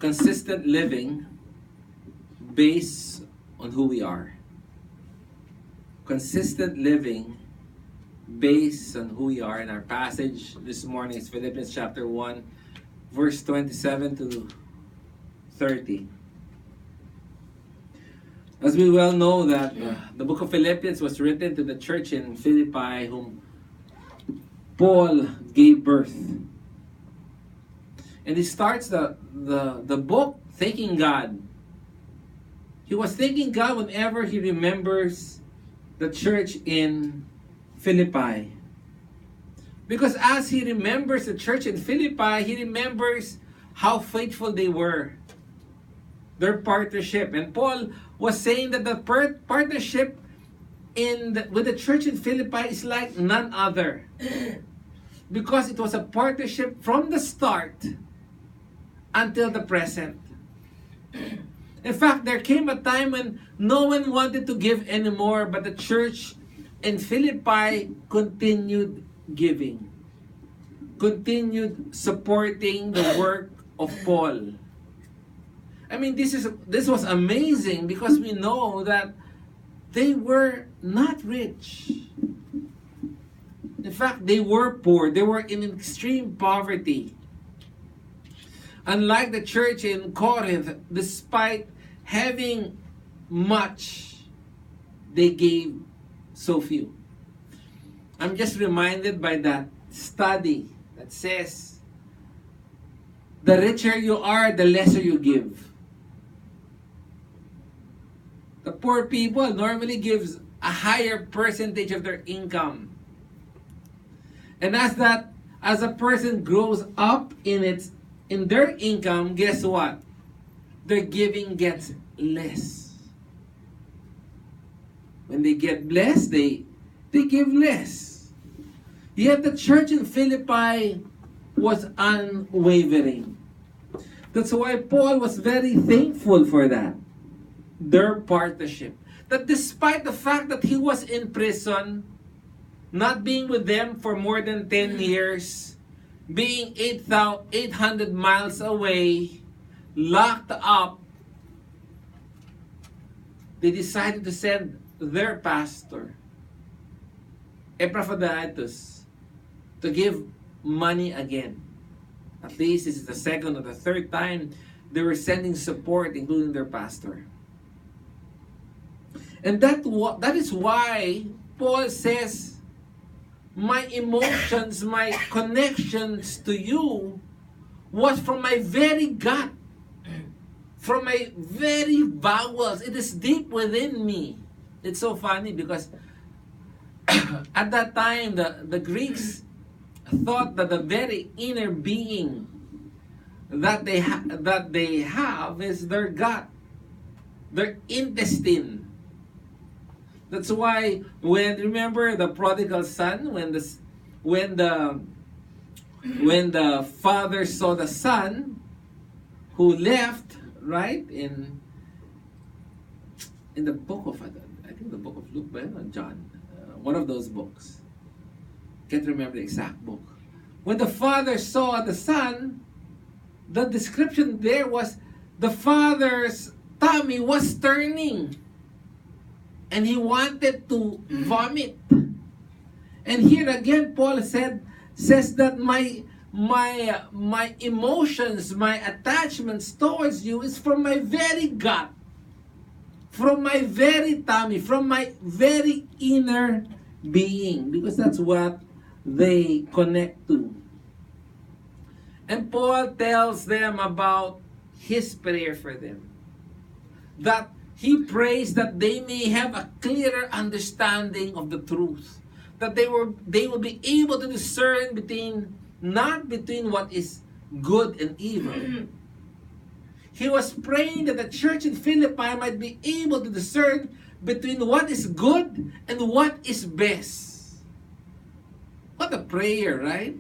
consistent living based on who we are. Consistent living based on who we are. In our passage this morning is Philippians chapter 1, verse 27 to 30. As we well know that the book of Philippians was written to the church in Philippi whom Paul gave birth. And he starts the book thanking God. He was thanking God whenever he remembers the church in Philippi. Because as he remembers the church in Philippi, he remembers how faithful they were. Their partnership. And Paul was saying that the partnership with the church in Philippi is like none other. Because it was a partnership from the start until the present. In fact, there came a time when no one wanted to give anymore, but the church in Philippi continued giving, continued supporting the work of Paul. I mean, this was amazing because we know that they were not rich. In fact, they were poor. They were in extreme poverty. Unlike the church in Corinth, despite having much, they gave so few. I'm just reminded by that study that says, the richer you are, the lesser you give. The poor people normally gives a higher percentage of their income. And as a person grows up in their income, guess what? Their giving gets less. When they get blessed, they give less. Yet the church in Philippi was unwavering. That's why Paul was very thankful for that. Their partnership. That despite the fact that he was in prison, not being with them for more than 10 years, being 800 miles away, locked up, they decided to send their pastor, Epaphroditus, to give money again. At least this is the second or the third time they were sending support, including their pastor. And that is why Paul says, my emotions, my connections to you was from my very gut, from my very bowels. It is deep within me. It's so funny because at that time, the Greeks thought that the very inner being that they have is their gut, their intestine. That's why remember the prodigal son, when the father saw the son who left, right, in the book of, I think the book of Luke, or John, one of those books. Can't remember the exact book. When the father saw the son, the description there was the father's tummy was turning. And he wanted to vomit. And here again, Paul says that my emotions, my attachments towards you is from my very gut, from my very tummy, from my very inner being, because that's what they connect to. And Paul tells them about his prayer for them, that he prays that they may have a clearer understanding of the truth. That they will be able to discern not between what is good and evil. He was praying that the church in Philippi might be able to discern between what is good and what is best. What a prayer, right?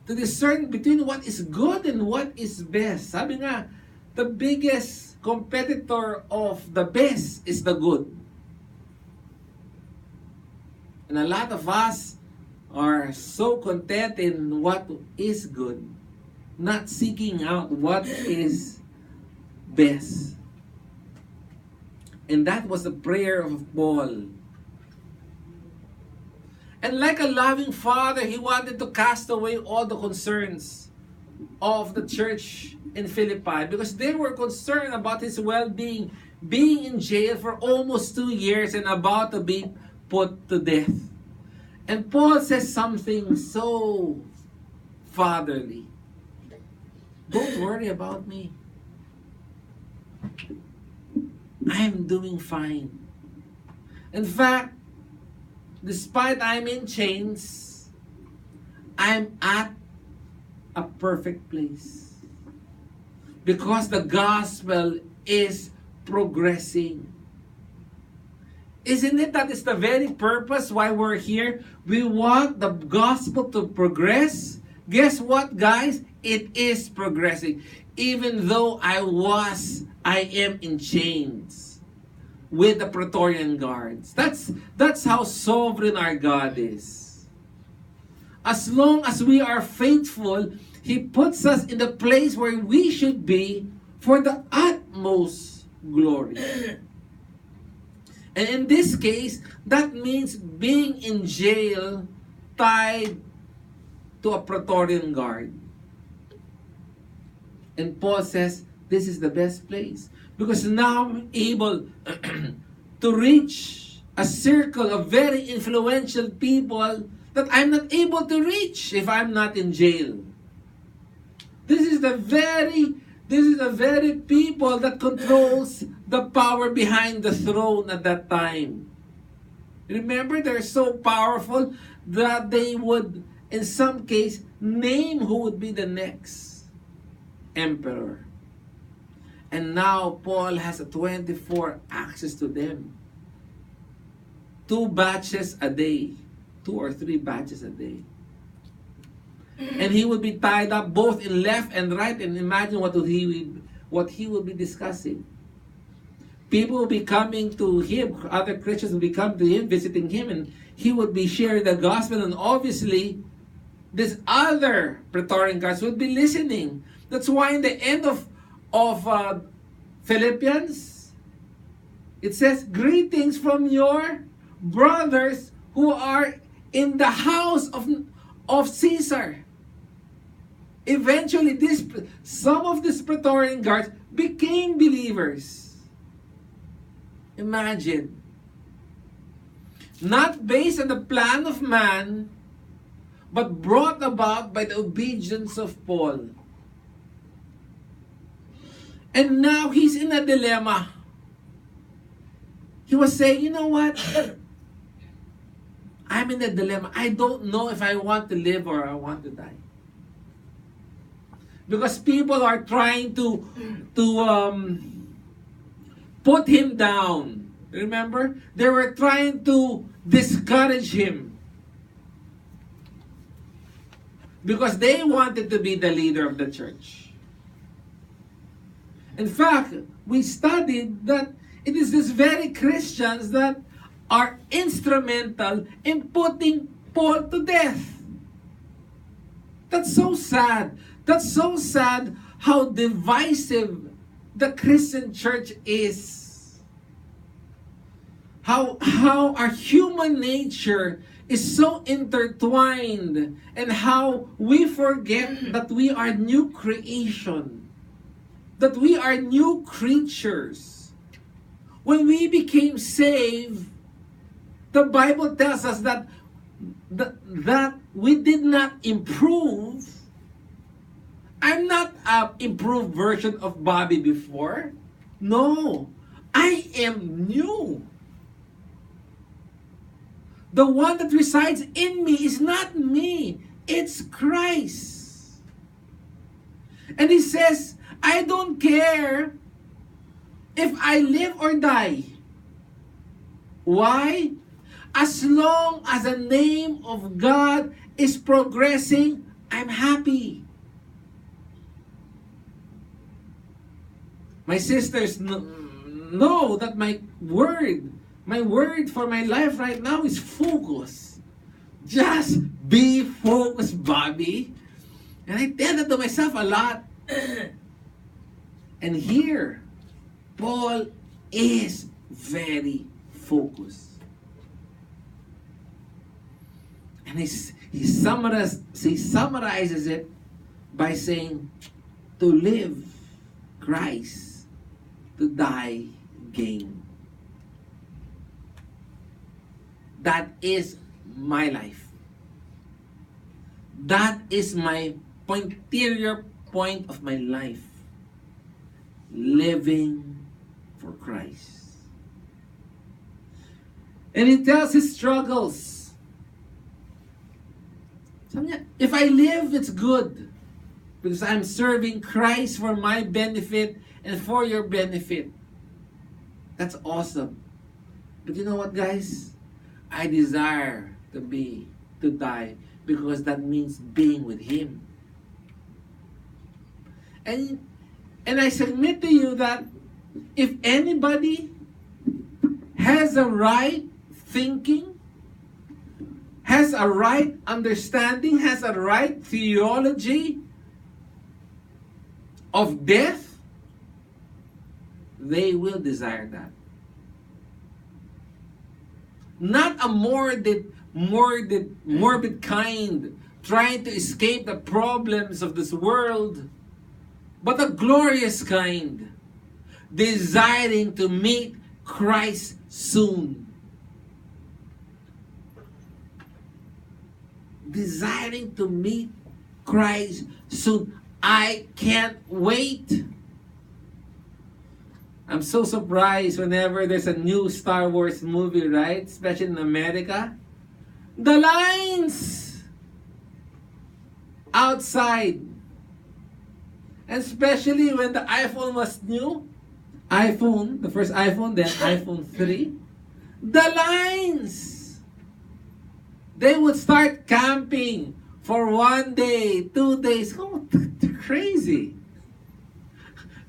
To discern between what is good and what is best. Sabi nga, the biggest competitor of the best is the good. And a lot of us are so content in what is good not seeking out what is best. And that was the prayer of Paul. And like a loving father, he wanted to cast away all the concerns of the church in Philippi because they were concerned about his well-being, being in jail for almost 2 years and about to be put to death. And Paul says something so fatherly. Don't worry about me. I'm doing fine. In fact, despite I'm in chains, I'm at a perfect place. Because the gospel is progressing. Isn't it that is the very purpose why we're here? We want the gospel to progress. Guess what, guys? It is progressing. Even though I am in chains with the Praetorian guards. That's how sovereign our God is. As long as we are faithful, He puts us in the place where we should be for the utmost glory. And in this case, that means being in jail tied to a Praetorian guard. And Paul says, this is the best place. Because now I'm able to reach a circle of very influential people that I'm not able to reach if I'm not in jail. This is the very people that controls the power behind the throne at that time. Remember, they're so powerful that they would, in some case, name who would be the next emperor. And now Paul has a 24 access to them. 2 batches a day. 2 or 3 batches a day. And he would be tied up both in left and right. And imagine what he will be discussing. People will be coming to him. Other Christians will be coming to him, visiting him. And he would be sharing the gospel. And obviously, this other Praetorian guards would be listening. That's why in the end of Philippians, it says, greetings from your brothers who are in the house of Caesar. Eventually, some of these Praetorian guards became believers. Imagine. Not based on the plan of man, but brought about by the obedience of Paul. And now he's in a dilemma. He was saying, you know what? I'm in a dilemma. I don't know if I want to live or I want to die. Because people are trying to put him down. Remember? They were trying to discourage him. Because they wanted to be the leader of the church. In fact, we studied that it is these very Christians that are instrumental in putting Paul to death. That's so sad. That's so sad how divisive the Christian church is. How our human nature is so intertwined, and how we forget that we are new creation. That we are new creatures. When we became saved, the Bible tells us that we did not improve. I'm not an improved version of Bobby before. No, I am new. The one that resides in me is not me. It's Christ. And he says, I don't care if I live or die. Why? As long as the name of God is progressing, I'm happy. My sisters know that my word for my life right now is focus. Just be focused, Bobby. And I tell that to myself a lot. And here, Paul is very focused. And he summarizes it by saying, to live, Christ, to die, gain. That is my life. That is my pointerior point of my life. Living for Christ. And he tells his struggles. Sabi niya, if I live, it's good. Because I'm serving Christ for my benefit and for your benefit. That's awesome. But you know what, guys? I desire to die because that means being with Him. And I submit to you that if anybody has a right thinking, has a right understanding, has a right theology of death, they will desire that. Not a morbid kind trying to escape the problems of this world, but a glorious kind desiring to meet Christ soon. Desiring to meet Christ soon. I can't wait. I'm so surprised whenever there's a new Star Wars movie, right? Especially in America. The lines outside. And especially when the iPhone was new. The first iPhone, then iPhone 3. The lines. They would start camping for 1 day, 2 days. Oh, they're crazy.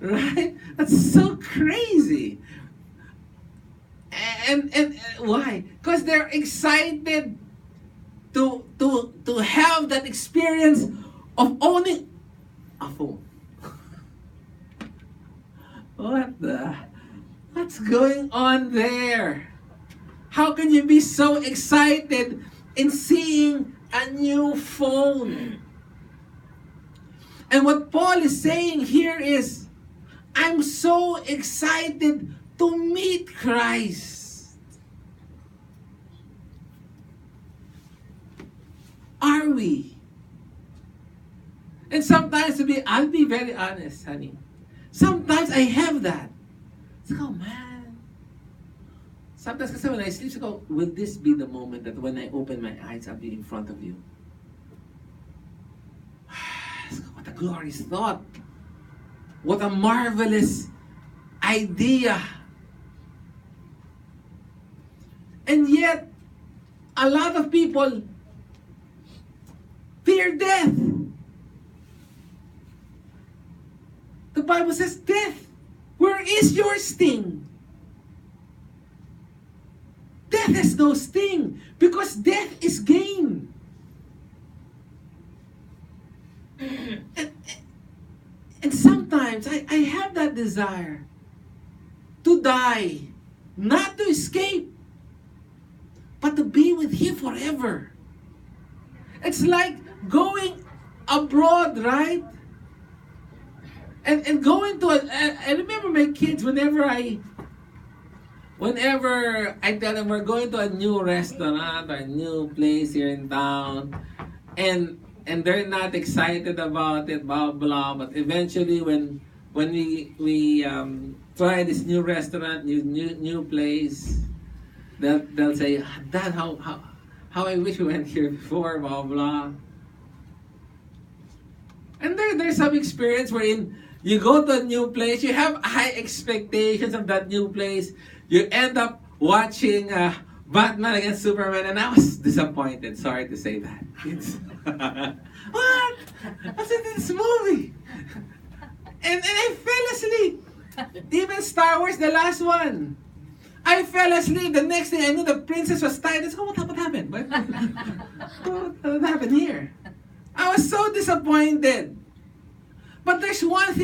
Right? That's so crazy. And why? Because they're excited to have that experience of owning a phone. What's going on there? How can you be so excited in seeing a new phone? And what Paul is saying here is, I'm so excited to meet Christ. Are we? And sometimes I'll be very honest, honey. Sometimes I have that. It's like, oh man. Sometimes kasi when I sleep, I go, will this be the moment that when I open my eyes, I'll be in front of you? What a glorious thought. What a marvelous idea. And yet, a lot of people fear death. The Bible says, death, where is your sting? Death has no sting because death is gain. And sometimes I have that desire to die, not to escape, but to be with Him forever. It's like going abroad, right? And going to I remember my kids whenever I tell them we're going to a new restaurant or a new place here in town, and they're not excited about it, blah blah. But eventually, when we try this new restaurant, new place, they'll say, Dad, how I wish we went here before, blah blah. And there's some experience wherein you go to a new place, you have high expectations of that new place, you end up watching Batman against Superman, and I was disappointed. Sorry to say that. What? What's in this movie? And I fell asleep. Even Star Wars, the last one. I fell asleep. The next thing I knew, the princess was tied. I said, what happened? What happened here? I was so disappointed. But there's one thing